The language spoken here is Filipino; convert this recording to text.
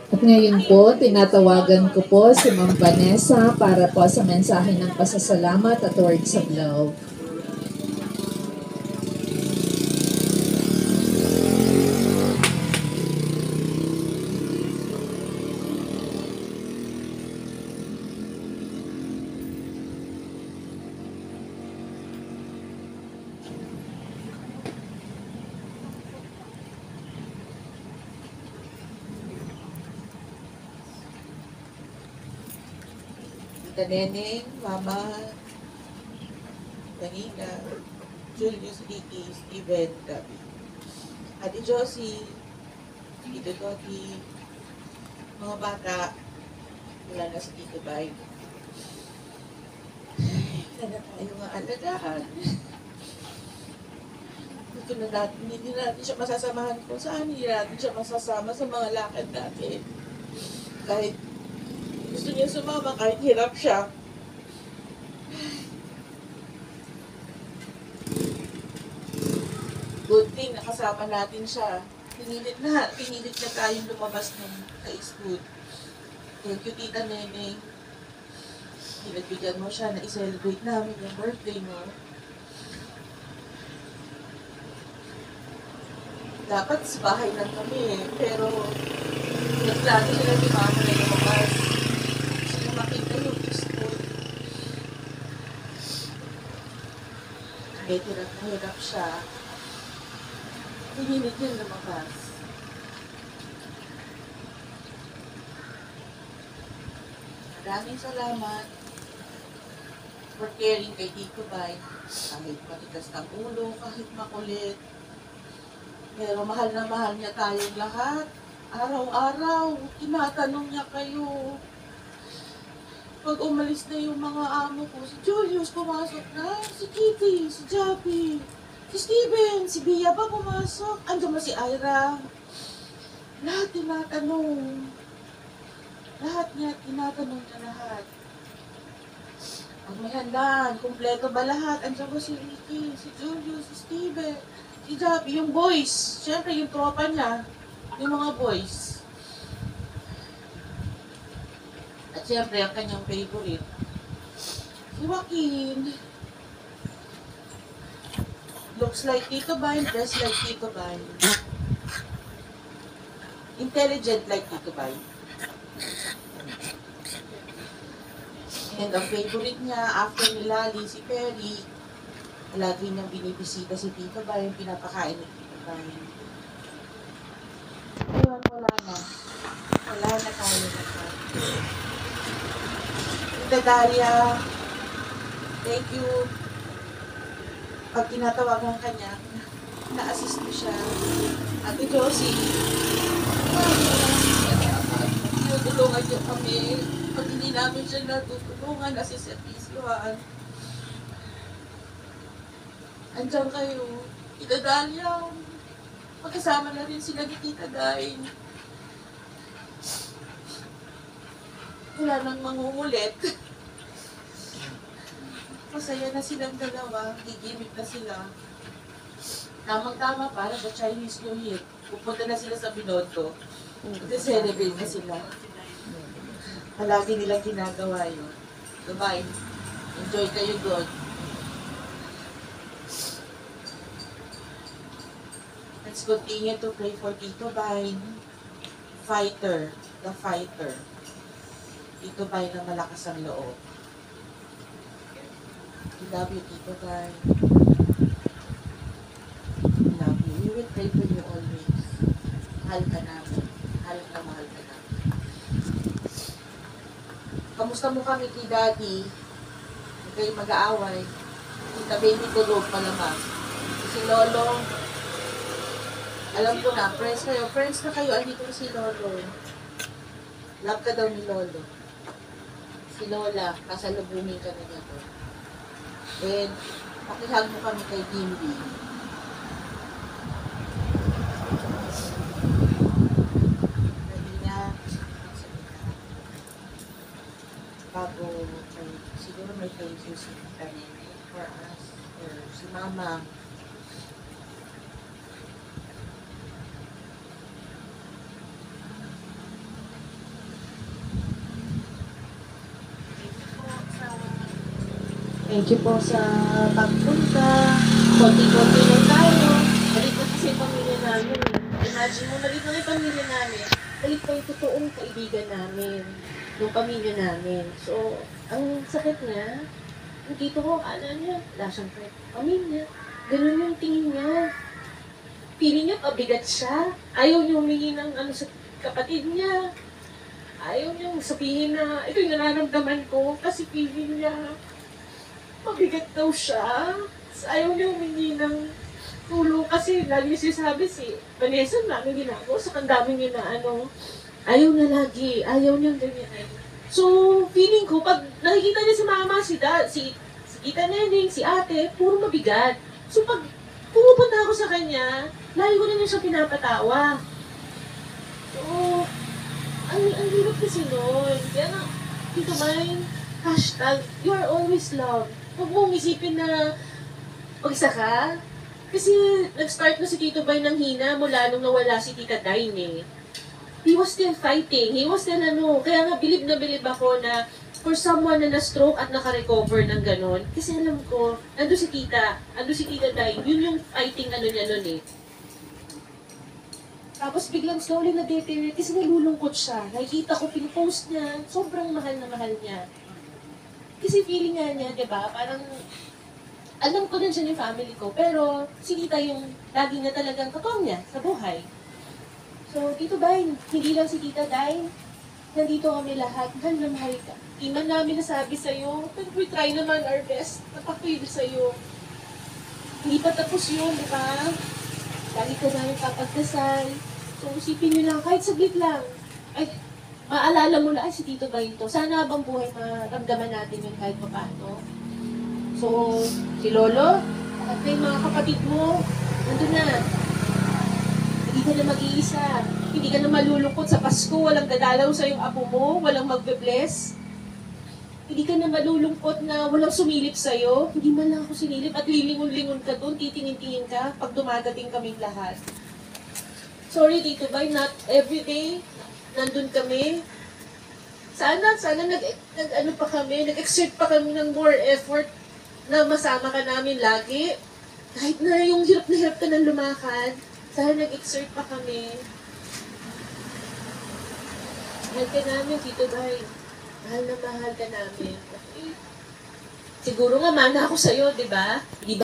At ngayon po, tinatawagan ko po si Ma'am Vanessa para po sa mensahe ng pasasalamat at words of love. Neneng, Mama, Danina, Julius, Ricky, Steven, Gabi. Ate Josie, Tito Doggy, mga bata, wala na sa Tito Bay. Wala na tayo nga alagaan. Gusto na natin, hindi natin siya masasamahan kung saan, hindi natin siya masasama sa mga lakad natin. Kahit gusto niya sumama, kahit hirap siya. Good thing, nakasama natin siya. Pinilit na tayong lumabas ng ka-school. Thank you, Tita Neneng. Pinagbigyan mo siya na i-celebrate namin yung birthday mo. Dapat sa bahay lang kami pero nagplano sila ni Mama na lumabas. Sila makita yung school. Kahit hirap na hirap siya, pinilit yun lumabas. Maraming salamat for caring kay Tito Bay. Kahit matigas ng ulo, kahit makulit. Pero mahal na mahal niya tayong lahat. Araw-araw, tinatanong niya kayo. Pag umalis na yung mga amo ko, si Julius pumasok na, si Kitty, si Javi, si Steven, si Bia ba pumasok? Andiyan ba si Ira? Lahat tinatanong. Lahat niya, tinatanong niya lahat. Pag may handaan, kumpleto ba lahat? Andiyan ba si Ricky, si Julius, si Steven, si Javi, yung boys. Siyempre, yung tropa niya, yung mga boys. At siyempre, ang kanyang favorite, si Joaquin. Looks like Tito Bay, dress like Tito Bay. Intelligent like Tito Bay. And ang favorite niya, after ni Lali, si Perry, lagi niyang binibisita si Tito Bay, pinapakain ni Tito Bay. Ayun, wala na. Wala na tayo na tayo. Tita Daria, thank you. Pag tinatawagan ka niya, na-assist mo siya. Ate Josie, tinutulungan niyo kami. Pag hindi namin siya natutulungan, nasiservisyohan. Andiyan kayo. Tita Dalia, magkasama na rin sila ni Tita Day. Wala nang mangungulit. Masaya na silang dalawa, gigimik na sila. Tamang-tama para sa Chinese New Year. Pupunta na sila sa Binondo. Celebrate na sila. Palagi nilang ginagawa yun. Bye-bye. Enjoy kayo doon. Let's continue to pray for Tito Bay. Fighter. The fighter. Tito Bay na malakas ang loob. We love you, Tito Bay. We love you. We will pray for you always. Mahal ka namin. Mahal ka namin. Kamusta mo kami kay Daddy? Huwag kayong mag-aaway. Tita Baby tulog pa naman. Si Lolo, alam ko na, friends kayo. Friends na kayo, andito si Lolo. Love ka daw ni Lolo. Si Lola, kasalubungin ka na niya to. And, pakihag mo kami kay Bimbi. Bago, siguro may thank you si Kanini for us, or si Mama. Thank you po sa pagpunta. Konti-konti lang tayo. Balik na kasi yung pamilya namin. Imagine mo, balik na yung pamilya namin. Balik pa yung totoong kaibigan namin. Yung pamilya namin. So, ang sakit niya, yung tito ko, akala niya, wala siyang pamilya. Ganun yung tingin niya. Feeling niya, pabigat siya. Ayaw niya humingi ng ano sa kapatid niya. Ayaw niya sabihin na, ito yung nararamdaman ko. Kasi feeling niya, mabigat daw siya. Ayaw niya humingi ng tulong. Kasi lagi niya sinasabi si Vanessa, namin ginagawa. So, ang dami niya na ano, ayaw niya lagi. Ayaw niya ganyan. So, feeling ko, pag nakikita niya si mama, si dad, si Tita Neneng, si ate, puro mabigat. So, pag pumupunta ako sa kanya, lagi ko na niya siya pinapatawa. So, ang hirap kasi nun. Kaya nga, Tito Mine, hashtag, you are always loved. Huwag mong isipin na mag-isa ka. Kasi nag-start na si Tito Bay ng hina mula nung nawala si Tita Dine eh. He was still fighting. He was still ano. Kaya nga bilib na bilib ako na for someone na na-stroke at naka-recover ng ganon. Kasi alam ko, ando si Tita Dine. Yun yung fighting ano niya nun eh. Tapos biglang slowly na-deteriorate kasi nalulungkot siya. Nakikita ko, pin-post niya, sobrang mahal na mahal niya. Kasi feeling nga niya, di ba, parang alam ko din siya yung family ko, pero si Tita yung lagi na talagang katong niya sa buhay. So, Tito Dine, hindi lang si Tita Dine, nandito kami lahat, mahal na mahal ka. Di man namin nasabi sa'yo, pero we try naman our best na pakuil sa'yo. Hindi pa tapos yun, di ba? Lagi ka namin papagdasal. So, isipin nyo lang, kahit saglit lang, ay, maalala mo lang, ay, si Tito Dine to. Sana habang buhay maramdaman natin yun kahit paano. So, si Lolo, at yung mga kapatid mo, nandun na. Hindi ka na mag-iisa. Hindi ka na malulungkot sa Pasko, walang dadalaw sa yung apo mo, walang magbe-bless. Hindi ka na malulungkot na walang sumilip sa'yo. Hindi man lang ako sinilip at lilingon-lingon ka doon, titingin-tingin ka pag dumadating kaming lahat. Sorry, Tito Bay, not everyday nandun kami. Sana nag-ano pa kami, nag-exert pa kami ng more effort na masama ka namin lagi. Kahit na yung hirap na hirap ka ng lumakad, sana nag-exert pa kami. Mahal ka namin, Tito Bay. Mahal na mahal ka namin. Okay. Siguro nga mana ako sa'yo, di ba? Di ba?